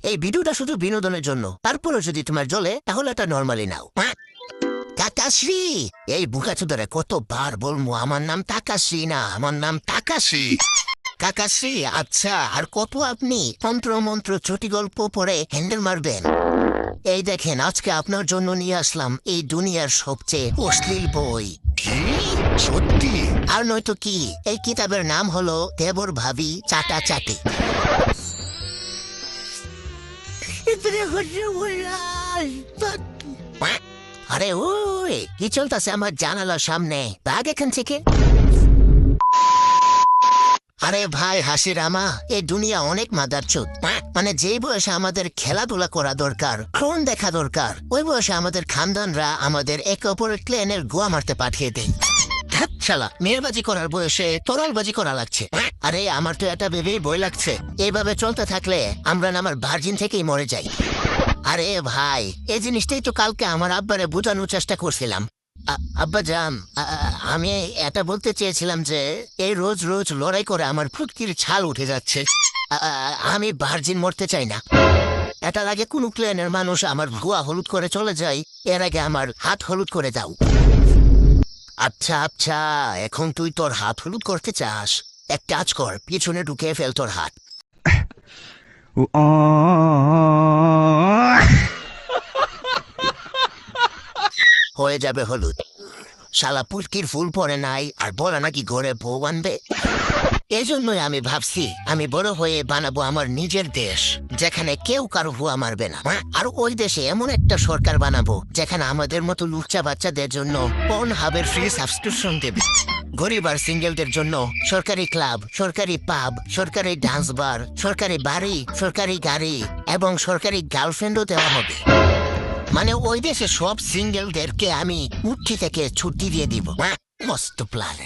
এই ভিডিওটা শুধু বিনোদনের জন্য, তারপরে যদি তোমার জ্বলে তাহলে এটা নর্মালি নাও। কাকাশ্রী, এই বুকাচোদারে কতবার বলবো আমার নাম তাকাশ্রী না, আমার নাম তাকাশ্রী। কাকাশ্রী, আচ্ছা আর কত আপনি তন্ত্র মন্ত্র চটি গল্প পড়ে হ্যান্ডেল মারবেন? এই দেখেন, আজকে আপনার জন্য নিয়ে আসলাম এই দুনিয়ার সবচেয়ে অশ্লীল বই। কি সত্যি? আর নয়তো কি, এই কিতাবের নাম হলো দেবর ভাবি চাটা চাটি। আরে ওই কি চলতেছে আমার জানালার সামনে? ব্যাগ এখান থেকে। আরে ভাই হাসিরামা, এই দুনিয়া অনেক মাদারচোদ। মানে যে বয়সে আমাদের খেলাধুলা করা দরকার, ক্রোন দেখা দরকার, ওই বয়সে আমাদের খানদানরা আমাদের একে অপরের ক্লেনের গোয়া মারতে পাঠিয়ে দেয়। শালা, মেয়েরবাজি করার বয়সে তরলবাজি করা লাগছে। আরে আমার তো এটা ভেবেই ভয় লাগছে, এইভাবে চলতে থাকলে আমরা না আমার ভার্জিন থেকেই মরে যাই। আরে ভাই, এই জিনিসটাই তো কালকে আমার আব্বারে বোঝানোর চেষ্টা করছিলাম। আব্বা জান, আমি এটা বলতে চেয়েছিলাম যে এই রোজ রোজ লড়াই করে আমার ফুটকির ছাল উঠে যাচ্ছে। আমি ভার্জিন মরতে চাই না। এটার আগে কোনো ক্লেনের মানুষ আমার ভুয়া হলুদ করে চলে যায়, এর আগে আমার হাত হলুদ করে দাও। আচ্ছা আচ্ছা, এখন তুই তোর হাত হলুদ করতে চাস, এক কাজ কর, পিছনে ঢুকে ফেল তোর হাত। হয়ে যাবে হলুদ। শালা পুটকির ফুল পরে নাই আর বলে নাকি ঘরে বউ আনবে। এই জন্যই আমি ভাবছি আমি বড় হয়ে বানাবো আমার নিজের দেশ, যেখানে কেউ কারো ভুয়া মারবে না। আর ওই দেশে এমন একটা সরকার বানাবো যেখানে আমাদের মতো লুচ্চা বাচ্চাদের জন্য পর্নহাবের ফ্রি সাবস্ক্রিপশন দেবে। গরিব আর সিঙ্গেলদের জন্য সরকারি ক্লাব, সরকারি পাব, সরকারি ডান্স বার, সরকারি বাড়ি, সরকারি গাড়ি এবং সরকারি গার্লফ্রেন্ডও দেওয়া হবে। মানে ওই দেশে সব সিঙ্গেলদেরকে আমি মুঠি থেকে ছুটি দিয়ে দিব। মস্ত প্ল্যান।